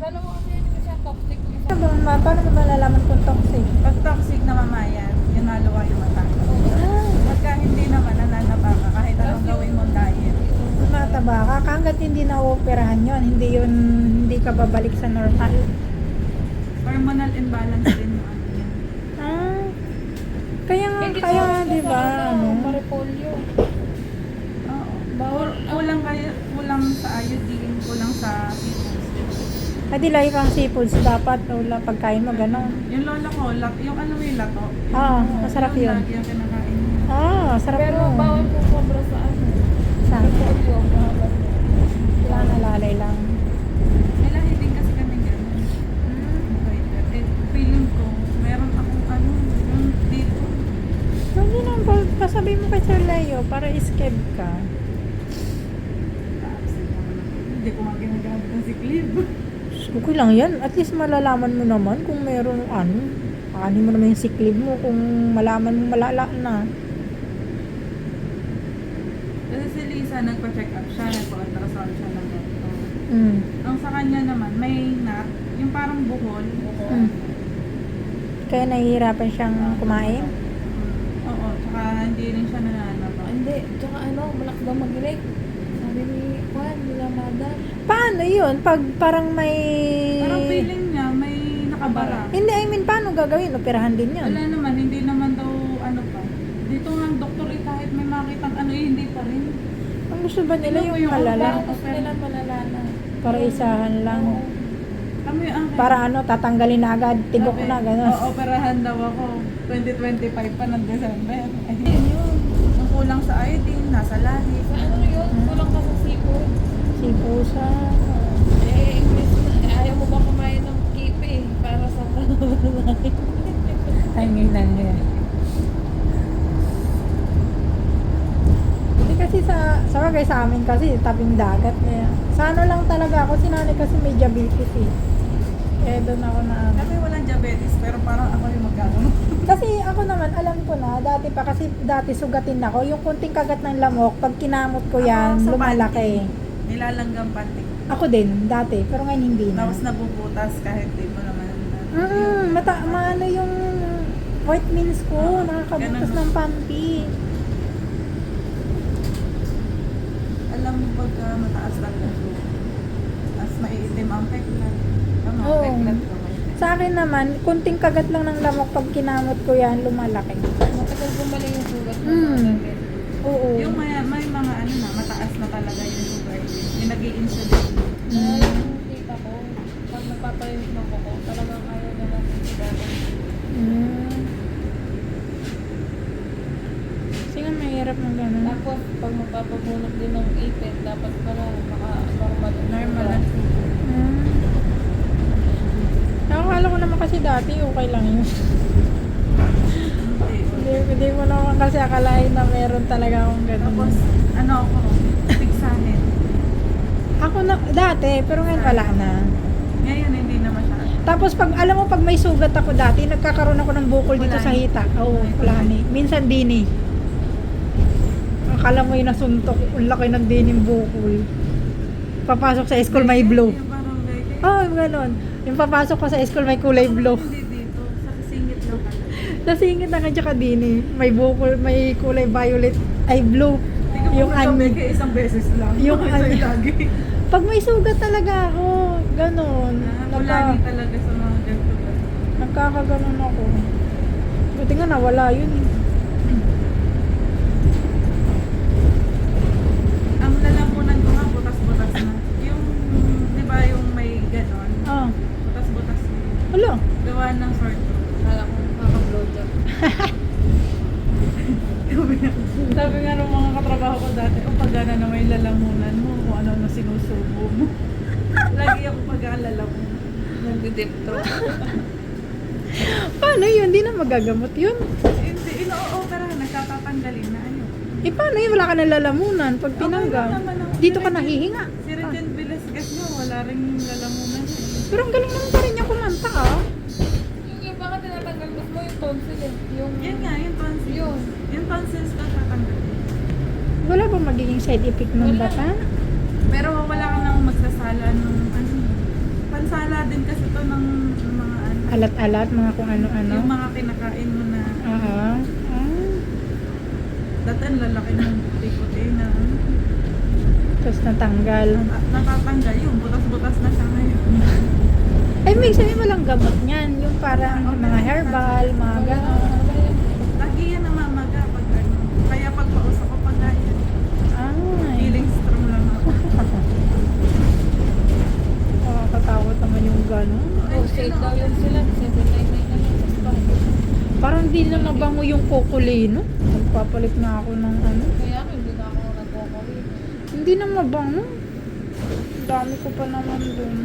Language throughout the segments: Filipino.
Paano mo kasi hindi siya toxic? Paano mo malalaman kung toxic? Pag toxic na mamayan, yun maluwa yung mata. Pagka hindi naman, nananaba ka kahit anong gawin mong diet. Mataba ka, hanggat hindi na-operahan yun, hindi ka babalik sa normal. Hormonal imbalance din yung ano yun. Ah, kaya di ba, ano? Maripolyo. Oo. Kulang sa iodine, kulang sa seafoods. Adilay kang seafoods dapat, wala pagkain mo, gano'n. Yung lola ko, yung ano yung lato. Masarap yun. Lagi yung kinakain niya. Sarap Pero mo. bawal po sobra sa ano. Saan? Maripolyo. Bawal. Kailangan nalalay lang. May lahi din kasi kami gano'n. Feeling ko, meron akong ano, yung dito. Hindi naman, pasabi mo kay Sir Leo para escape ka. Hindi ko nga ginagamit ng siklib. Okay lang yan. At least malalaman mo naman kung meron ano mo naman yung siklib mo kung malaman mo malala na. Kasi si Lisa, nagpa-check up siya, nagpa-ultrasound siya ng ganito. Ang sa kanya naman, may knot, yung parang buhol. Kaya nahihirapan siyang kumain. Oo, tsaka hindi rin siya nananaba. Hindi. Tsaka ano, malakas daw mag-break. Sabi ni Juan, nila Madam. Paano yun? Pag parang may... Parang feeling niya, may nakabara. Hindi, I mean, paano gagawin? Operahan din yun. Wala naman, hindi naman daw ano pa. Dito nga ang doktor kahit may makitang ano hindi pa rin. Ang gusto ba nila Tingnan mo yung yung malala? Parang gusto nila malala na. Para isahan lang. Kami ang Para ano, tatanggalin na agad. Tigok na, gano'n. operahan daw ako. 2025 pa ng December. Ayun yun. Ang kulang sa iodine, nasa lahi. Sa ano yun? Kulang ka sa seafood. Sipusa. English na. Ayaw mo ba kumain ng kipi? Para sa Ay, ngayon nga. Hindi kasi sa bagay sa amin kasi tabing dagat. Kaya, sa ano lang talaga ako, sinanay kasi may diabetes eh. Eh, doon ako na ano. Kami walang diabetes, pero parang ako yung magkano. Kasi ako naman, alam ko na, dati sugatin ako, yung kunting kagat ng lamok, pag kinamot ko yan, Ako, sa lumalaki. Nilalanggam panty. Ako din, dati, pero ngayon hindi na. Tapos nabubutas kahit di mo naman. Maano yung white meals ko, nakakabutas ganun. ng panty. Alam mo pagka mataas talaga ito. Tapos maiitim ang peklat. Tama, Oo. peklat ko. Sa akin naman, kunting kagat lang ng lamok, pag kinamot ko yan, lumalaki. matagal gumaling yung sugat mo. Oo. Yung may mga ano na, mataas na talaga yung sugar. Yung nag-i-insulin. Yung tita ko, pag nagpapalinis ng kuko, talagang ayaw na natin sigara. Kasi nga mahirap ng gano'n. Tapos, pag magpapabunot din ng ipin, dapat pala maka-normal. Normal ang sugar. Nakakala ko naman kasi dati, okay lang yun. Hindi. Hindi mo naman kasi akalain na meron talaga akong gano'n. Tapos, ano ako, tigsanin. Ako na, dati, pero ngayon wala na. Ngayon, hindi na masyado. Tapos pag, alam mo, pag may sugat ako dati, nagkakaroon ako ng bukol dito Wala sa ni. hita. Oo, wala ni. Minsan dini. Akala mo yung nasuntok, ang laki ng dining bukol. Papasok sa school may blue. Yung parang like, Oo, gano'n. Yung papasok ko sa school may kulay blue. Hindi dito, sa singit lang talaga. Nasingit na kanya ka dini. May bukol, may kulay violet, ay blue. Yung ano. ano. Isang beses lang. Yung Isa ano. lagi. Pag may sugat talaga ako, gano'n. Lagi talaga sa mga ganito. Nagkakaganon ako. Buti nga nawala yun eh. Ang lalamunan ko nga, butas-butas na. Yung, di ba yung may ganon? Ah, Butas-butas na. wala. Gawa ng sort. Kala ko makaka-blowjob. Sabi nga ng mga katrabaho ko dati, pag gana na may lalamunan mo, kung ano na sinusubo mo. Lagi ako pag lalamunan. Nag-deep throat. Paano yun? Hindi na magagamot yun. Hindi, ino-opera, nagtatatanggalin na ano. Eh paano yun? Wala ka na lalamunan pag Okay tinanggal. lang naman ako. Dito ka nahihinga. Si Regent Velasquez nga, wala rin lalamunan. Pero ang galing naman pa rin niya kumanta ah. Yung iba ka tinatanggal mo yung tonsil eh. Yung... Yan nga, yung tonsils. Yun. Yung tonsils ko tatanggalin. Wala ba magiging side effect ng Wala. bata? Pero wala ka nang magsasala nung ano. Pansala din kasi to ng mga ano. Alat-alat, mga kung ano-ano. Yung mga kinakain mo na. Oo. Dati ang lalaki ng puti-puti na Tapos natanggal. natatanggal yung butas-butas na siya ngayon. Ay, may sabi mo lang gamot niyan. Yung parang mga herbal, mga gano'n. Lagi yan namamaga pag ano. Kaya pag pausok ko pag ganyan. Ay. Feeling strong lang ako. Nakakatakot naman yung gano'n. Oh, safe daw yun sila. 799 na lang. Tapos bakit? Parang di na mabango yung kukulino. Magpapalit na ako ng ano. Kaya ako, hindi na ako nagkakawin. Hindi na mabango. Ang dami ko pa naman dun.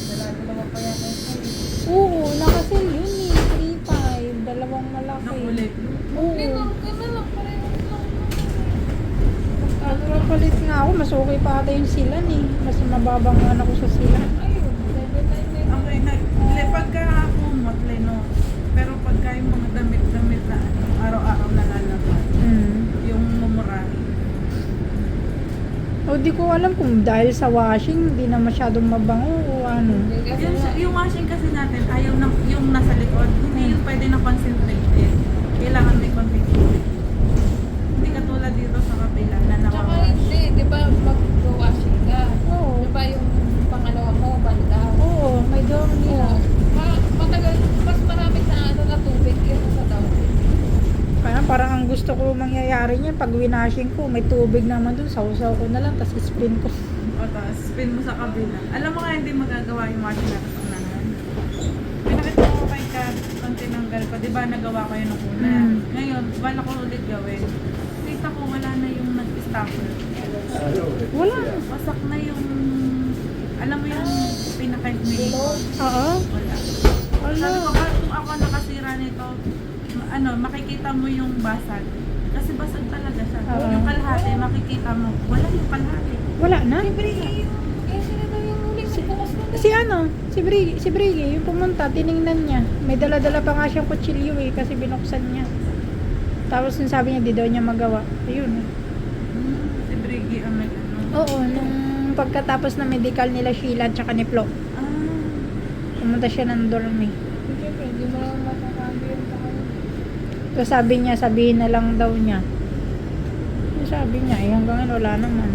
Nalalo naman kaya kayo sa'yo. Oo, nakasil yun eh. 3.5. Dalawang malaki. Nakulit. Oo. Hindi lang, kaya lang. Pareho lang. Nagpapalit nga ako. Mas okay pa ata yung silan eh. Mas mababang ano ko sa silan. Ayun, 799. Okay, pagka kumot, lino. Pero pagka yung mga damit-damit na ano, araw-araw nalalabas, yung mumurahin. O di ko alam kung dahil sa washing, hindi na masyadong mabango o ano. Hindi kasi Yung washing kasi natin, ayaw na, yung nasa likod, hindi yung pwede na concentrated. Kailangan may concentrated. Hindi katulad dito sa kapila na Tsaka nakawash. hindi, di ba mag-washing ka? Oo. Di ba yung pangalawa mo, banda? Oo, may doon nila. Matagal, mas marami na ano na tubig yun sa daw. Parang ang gusto ko mangyayari niyan, pag winashing ko, may tubig naman doon, sausaw ko na lang, tapos spin ko. O tapos spin mo sa kabila. Alam mo nga hindi magagawa yung washing natin sa unahan. Pinakita ko kay Kat, kung tinanggal ko. Di ba nagawa ko yun nung una? Ngayon, bala ko ulit gawin. Kita ko wala na yung nag-stopper. Wala. Wasak na yung, alam mo yung pinaka-main. Oo. Wala. Wala. Sabi ko, kung ako nakasira nito, ano, makikita mo yung basag. Kasi basag talaga siya. Oo. Yung kalahati, makikita mo. Wala yung kalahati. Wala na. Eh, sila daw yung huling nagbukas na Si ano, si Briggy, yung pumunta, tiningnan niya. May dala-dala pa nga siyang kutsilyo eh, kasi binuksan niya. Tapos yung sabi niya, di daw niya magawa. Ayun. Si Briggy ang nag-ano. Oo, nung pagkatapos na medical nila Sheila at saka ni Flo, Ah, pumunta siya ng dormi. Siyempre, hindi mo naman makakabi yung pakay. So sabi niya, sabihin na lang daw niya. Sabi niya, eh hanggang ngayon wala naman.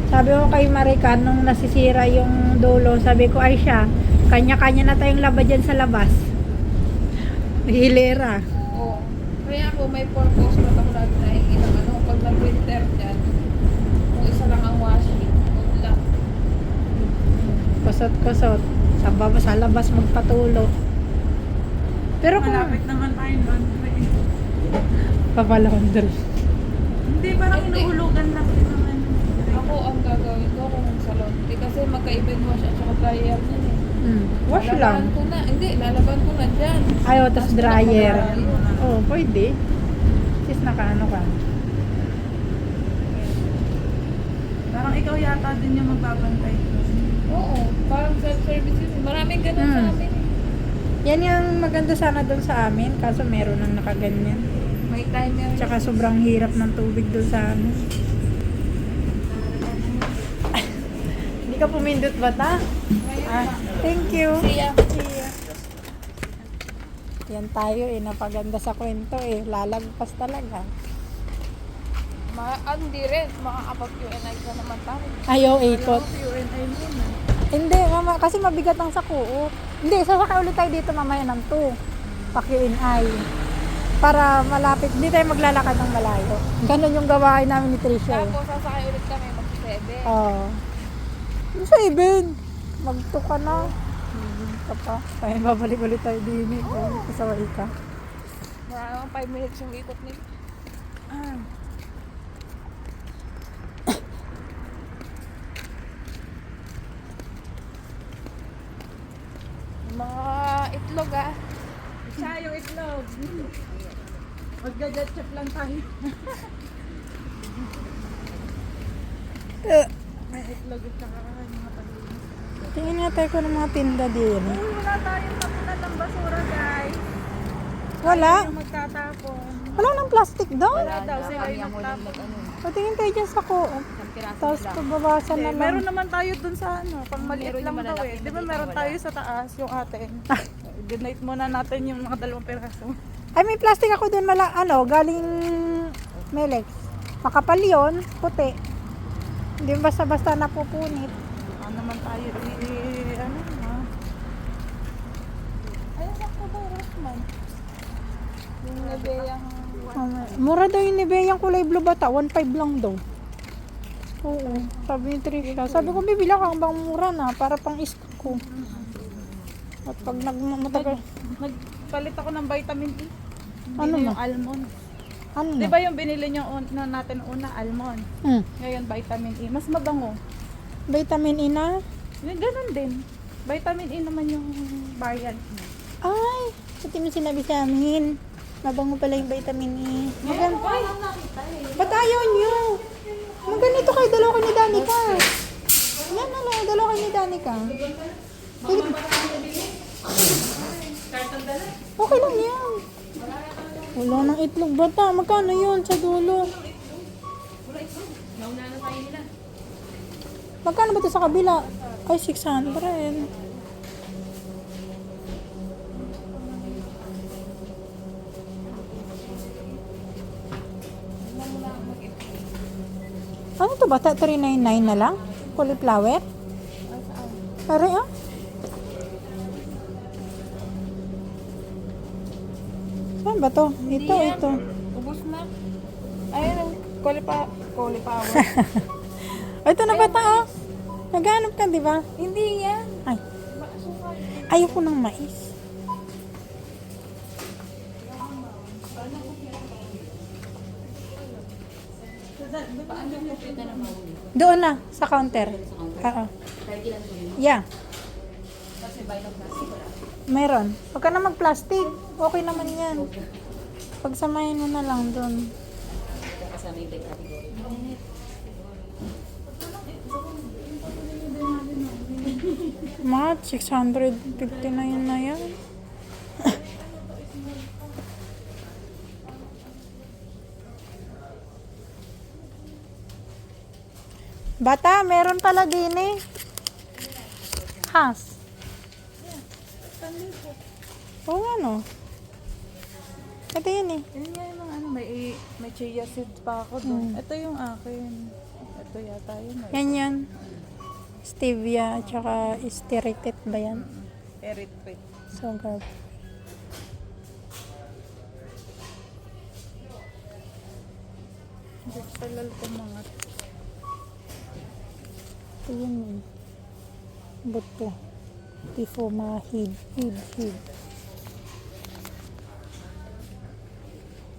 Sabi ko kay Marican, nung nasisira yung dulo, sabi ko, ay siya, kanya-kanya na tayong laba dyan sa labas. Hilera. Oo. Kaya ako may purpose na ako lagi nakikita ano, pag nag-winter dyan, kung isa lang ang washing, good luck. Kusot-kusot. Sa labas magpatulo. Pero kung malapit naman tayo laundry. papalaundry. Hindi, parang Hindi. hinuhulugan lang din naman. Ako ang gagawin ko kung sa laundry kasi magkaiba yung wash at saka dryer niyan eh. Wash Lalaban lang. ko na. Hindi, lalaban ko na dyan. Ayaw, tas dryer. Tapos na Oo, pwede. Sis, nakaano ka. Parang ikaw yata din yung magbabantay. Oo, parang self-service yun. Maraming ganun sa amin eh. Yan yung maganda sana doon sa amin, kaso meron nang nakaganyan. May timer. Tsaka sobrang hirap ng tubig doon sa amin. Hindi ka pumindot ba ta? Thank you. See ya. Yan tayo eh, napaganda sa kwento eh. Lalagpas talaga. Hindi rin. Makakapag-UNI ka naman tayo. Ayaw ikot. UNI muna. Hindi, mama, kasi mabigat ang sakuot. Hindi, sasakay ulit tayo dito mamaya ng 2. Paki-inay. Para malapit, hindi tayo maglalakad ng malayo. Ganon yung gawain namin ni Tricia eh. Tapos sasakay ulit kami mag-7. Oo. Yung 7. Mag-2 ka na. Ka pa. Tayo babalik ulit tayo din eh. Kasaway ka. Wala naman 5 minutes yung ikot nila. Mga itlog ah. Siya yung itlog. Magja-jet lang tayo. May itlog at saka mga pag-inis. Tingin nga tayo ko ng mga tinda din. Uy, wala tayong tapunan ng basura, guys. Wala. Yung magtatapon. Wala nang plastic doon. Wala daw sila yung magtapon. Patingin kayo dyan sa co-op. Isang piraso Tapos na lang. pabawasan na lang. Meron naman tayo dun sa ano, pang maliit Meron lang yung daw malalaki eh. na Di ba dito, meron wala. tayo sa taas, yung atin. Donate muna natin yung mga 2 piraso. Ay, may plastic ako dun galing Melex. Makapal yun, puti. Hindi basta-basta napupunit. Ano naman tayo, ano ha? Ayun, sakto ba, Rosman? Yung nabeyang... Mura daw yung Nivea yung kulay blue bata, 1.5 lang daw. Oo, sabi ni Trisha. Sabi ko, bibila ka bang mura na para pang isko ko. At pag nagmatagal, Nagpalit ako ng vitamin E. Ano Hindi na? yung almond. ano Di na? ba yung binili nyo natin una, almond? Ngayon, vitamin E. Mas mabango. Vitamin E na? Yung ganun din. Vitamin E naman yung variant niya. Ay, pati mo sinabi sa amin. Mabango pala yung vitamin E. Ngayon, ay! Ba't ayaw nyo? Ganito kayo, dalawa kayo ni Danica. Yan na lang, dalawa kayo ni Danica. Okay lang yan. Wala nang itlog bata. Magkano yun sa dulo? Nauna na tayo nila. Magkano ba ito sa kabila? Ay, 600. Ano to bata? 399 na lang? Cauliflower? Pare ah? Saan ba to? Ito. Ubus na. Ayun, cauliflower. Ay, ito na bata oh. Naghanap ka, di ba? Hindi yan. Ay. Ayoko ng mais. Doon na, sa counter. Oo. Yeah. Meron. Huwag ka na mag-plastic. Okay naman yan. Pagsamahin mo na lang doon. Kasama yung big category. Mga 659 na yan. Bata, meron pala din eh. Has. Oo nga no. Ito yun eh. Yun nga yung mga ano, may chia seeds pa ako doon. Ito yung akin. Ito yata yun. Yan yan. Stevia, tsaka stearated ba yan? Erythrit. Sugar. Hindi sa lalito mga Ito yun eh. Buto. Tifo, mga hid.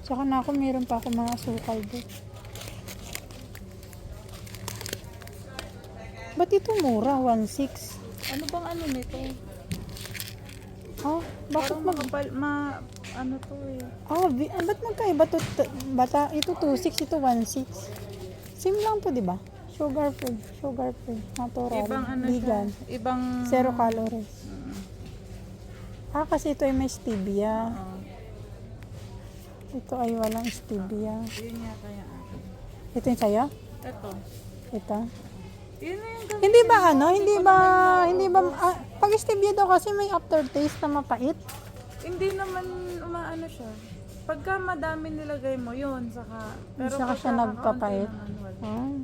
Tsaka na ako, meron pa ako mga asukal doon. Ba't ito mura? 1.6. ano bang ano nito? Ah, bakit Parang makapal, ano to eh. ba't magkaiba to? Bata, ito 2.6, ito 1.6. Same lang to, di ba? Sugar free. Natural. Ibang ano vegan. siya. Ibang... Zero calories. Kasi ito ay may stevia. Oo. Ito ay walang stevia. Yun yata yung akin. Ito yung sa'yo? Ito. Ito? Yun na yung Hindi ba pag stevia daw kasi may aftertaste na mapait. Hindi naman umaano siya. Pagka madami nilagay mo, yun, saka... Saka pagka siya nagpapait. kakaunti naman, wala. Ah.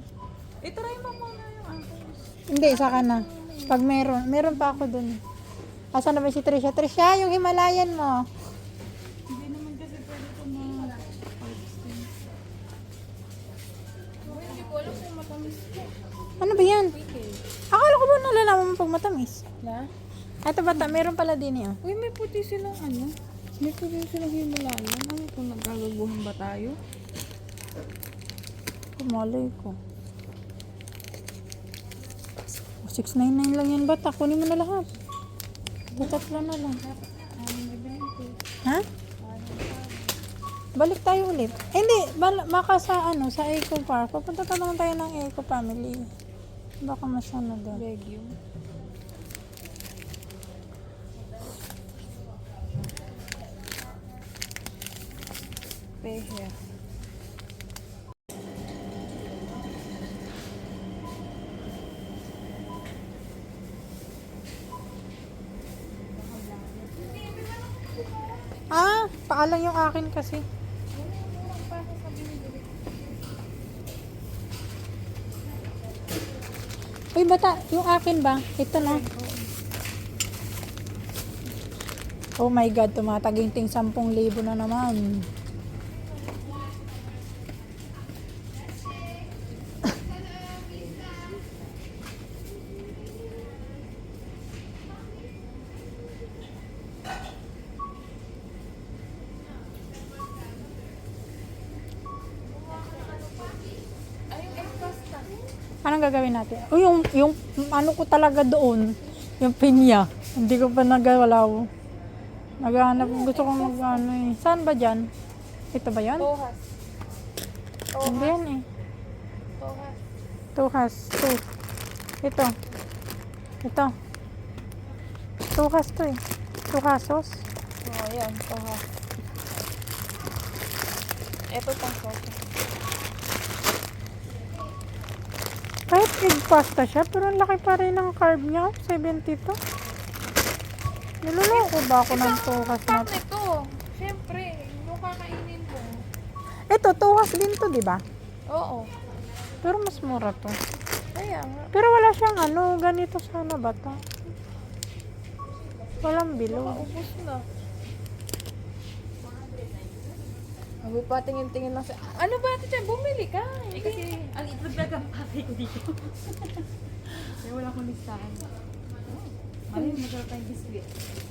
I-try mo muna yung akin. Hindi, saka na. Pag meron pa ako dun. Asan na ba si Trisha? Trisha, yung Himalayan mo. Hindi naman kasi pwede ito ma-harvesting. Hindi ko alam kung matamis ko. Ano ba yan? Akala ko ba nalalaman mo pag matamis? Na? Ito bata, meron pala din eh. Uy, may puti silang ano? May puti silang Himalayan. Ano kung nagkagaguhan ba tayo? Malay ko. 699 lang yan bata. Kunin mo na lahat. Tatlo na lang. Ha? Balik tayo ulit. Hindi, baka sa sa Eco Park. Papunta ka naman tayo ng Eco Family. Baka masana doon. Legume. Pehe. Maalang yung akin kasi. Murang pa sa binibili. Uy, bata, yung akin ba? Ito no? Oh my God, tumataginting 10,000 na naman. Ay, yung egg pasta. Anong gagawin natin? Oh, yung ano ko talaga doon, yung pinya. Hindi ko pa nagawalaw. Naghahanap, gusto ko mag-ano eh. Saan ba dyan? Ito ba yan? Tohas. Hindi yan eh. Tohas. Tuhas, two. Ito. Ito. Tuhas to eh. Tuhasos. Oo, yan. Tohas. Ito pang sauce. Kahit egg pasta siya, pero ang laki pa rin ng carb niya. 72. Niloloko ba ako ng tuhas na Pack nito. Siyempre, yung kakainin mo. Ito, tuhas din to, di ba? Oo. Pero mas mura to. Kaya nga. Pero wala siyang ano, ganito sana ba to? Walang bilog. Maubos na. Sabi pa, tingin-tingin lang sa... Ano ba ito dyan? Bumili ka. Eh kasi, ang itlog ang patay ko dito. Kaya wala akong listahan. Mali, masarap tayong biscuit.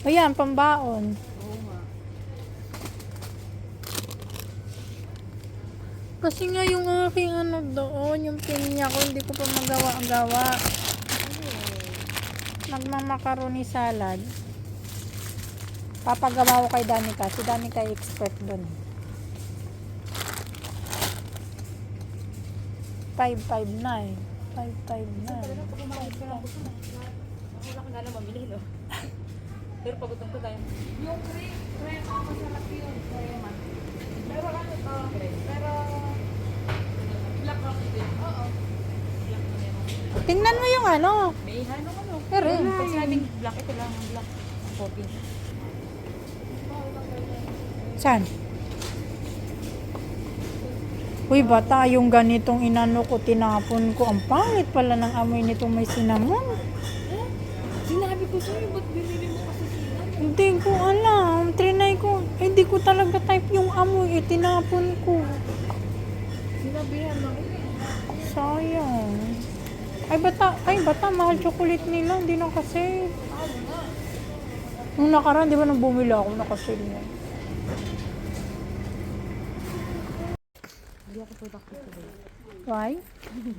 Ayan, pambaon. Oo nga. Kasi nga yung aking ano doon, yung pinya ko, hindi ko pa magawa-gawa. Nagmamakaroni salad. Papagawa ko kay Danica. Si Danica ay expert doon. 5-5 na eh. 5-5 na. Pag umakit ka lang, gusto na. Wala kang gana mamili, no? Pero pagutom ko tayo. Yung crema, masarap yun. Crema. Pero ano to? Pero... Black coffee din. Oo. Tingnan mo yung ano. May ano ano. Pero, Pag sinabing black, ito lang ang black. Ang coffee. saan? Uy, bata, yung ganitong inano ko, tinapon ko. Ang pangit pala ng amoy nitong may cinnamon. Sinabi ko sa'yo, ba't binili mo kasi sila? Hindi ko alam. Trinay ko. Hindi ko talaga type yung amoy. Tinapon ko. Sinabihan lang ko. Sayang. Ay, bata, mahal chocolate nila. Hindi na kasi. Nung nakaraan, di ba nang bumili ako, nakasale niya. Hindi ako productive today. Why?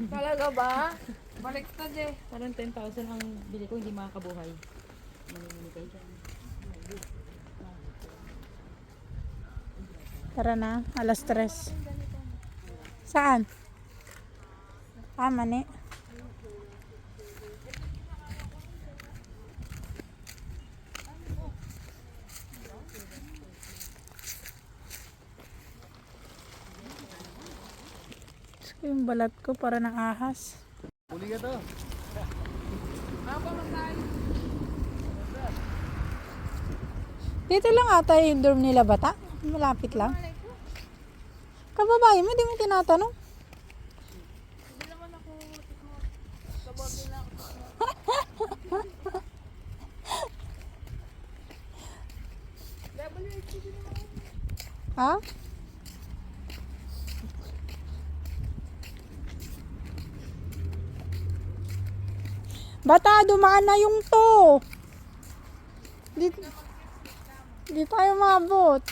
Talaga ba? Baliktad eh. Parang 10,000 ang bili ko, hindi makakabuhay. Mamimili kayo dyan. Tara na, alas 3. Saan? Mani. So, yung balat ko para ng ahas. Uli ka to. Ako magkain. Dito lang ata yung dorm nila, bata. Malapit lang. Kababae mo, di mo tinatanong. Hindi naman ako kababi na ako. WHD naman. Ha? Bata, dumaan na yung to. Di tayo maabot.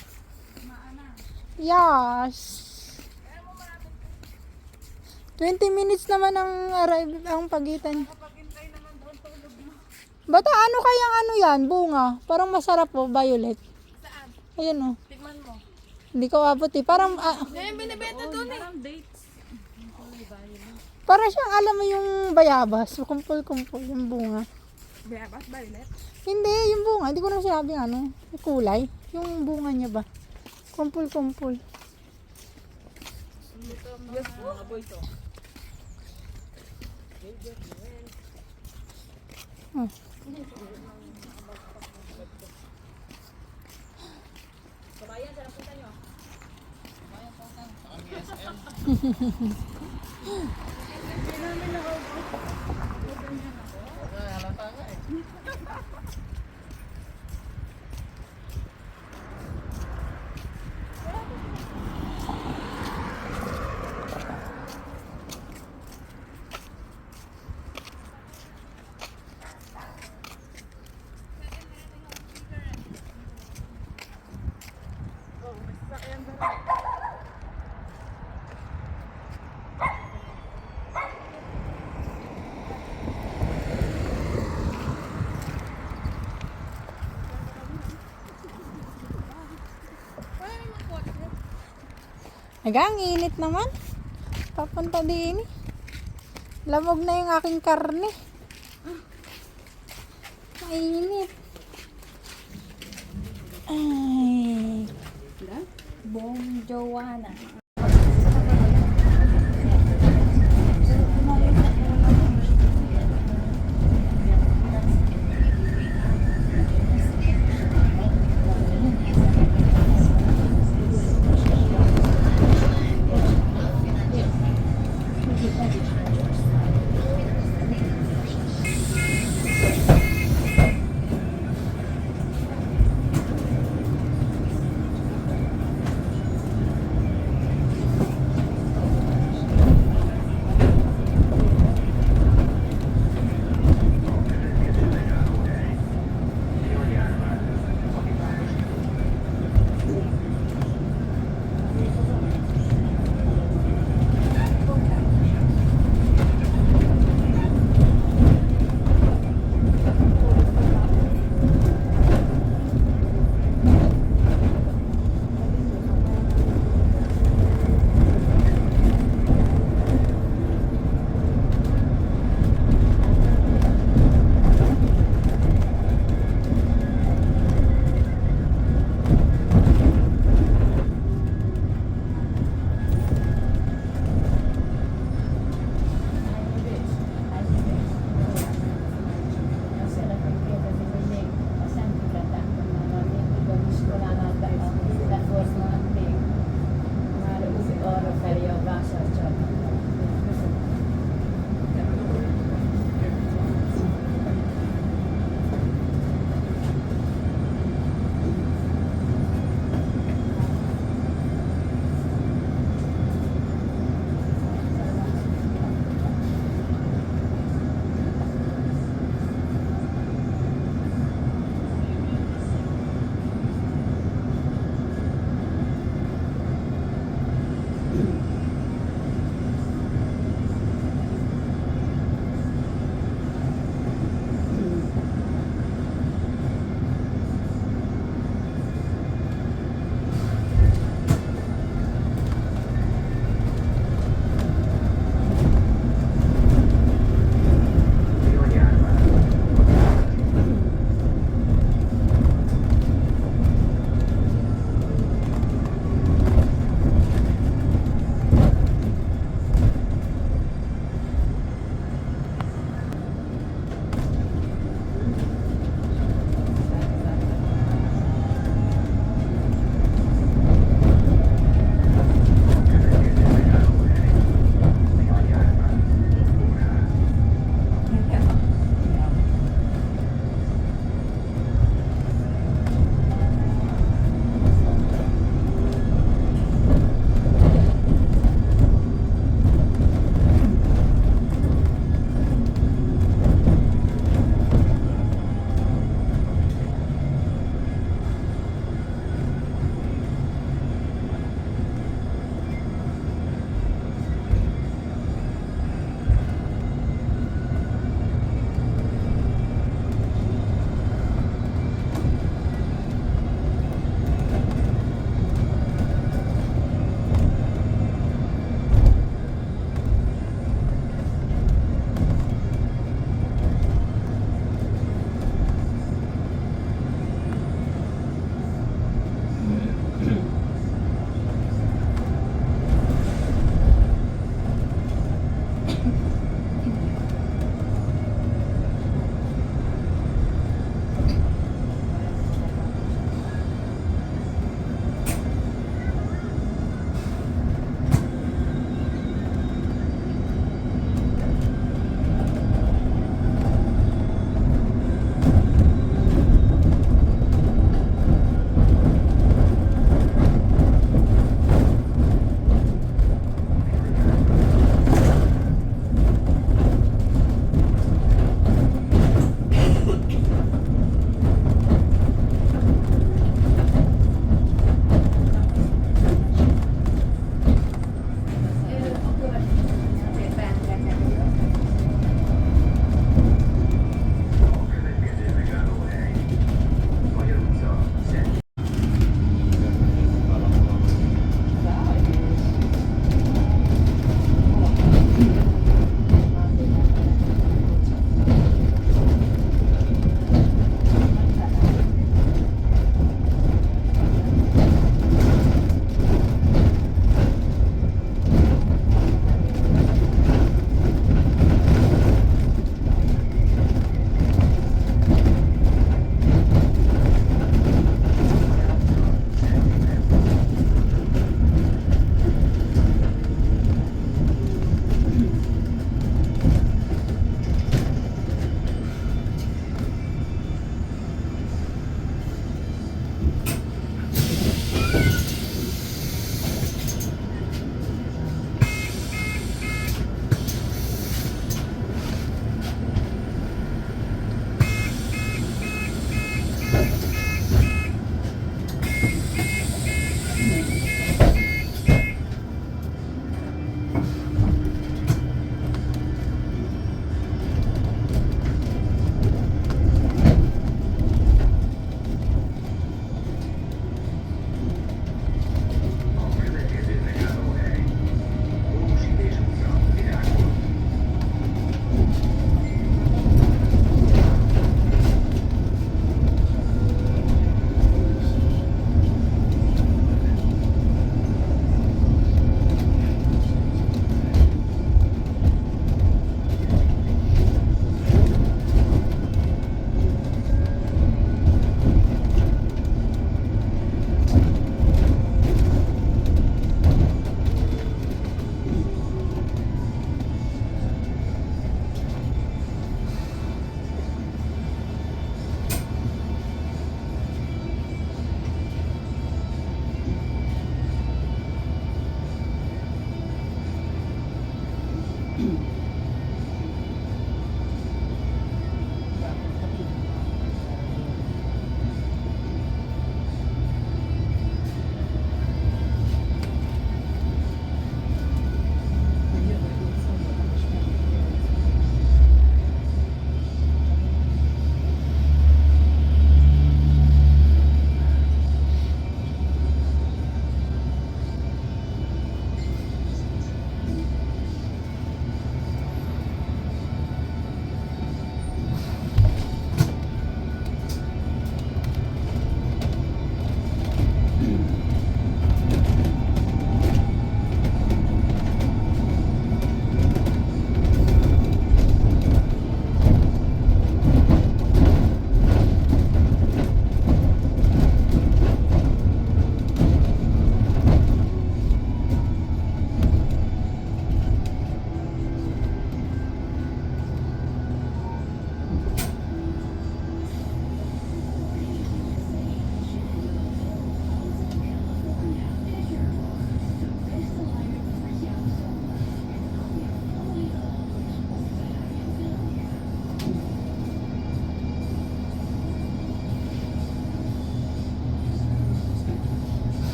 Yes. 20 minutes naman ang arrive ang pagitan. Bata, ano kayang ano yan? Bunga. Parang masarap po, violet. Saan? Ayan o. Tikman mo. Hindi ko abot eh. Parang, Ngayon binibenta doon eh. Parang dates. parang siyang alam mo yung bayabas. Kumpul-kumpul yung bunga. Bayabas, violet. Hindi, yung bunga. Hindi ko na sinabi ano. Yung kulay. Yung bunga niya ba? Kumpul-kumpul. Yes po. Mga boy to. Oh. Kabayan, sarap Ang init naman. Papunta din. Lamog na yung aking karne. Mainit. Ay. Bong Joanna.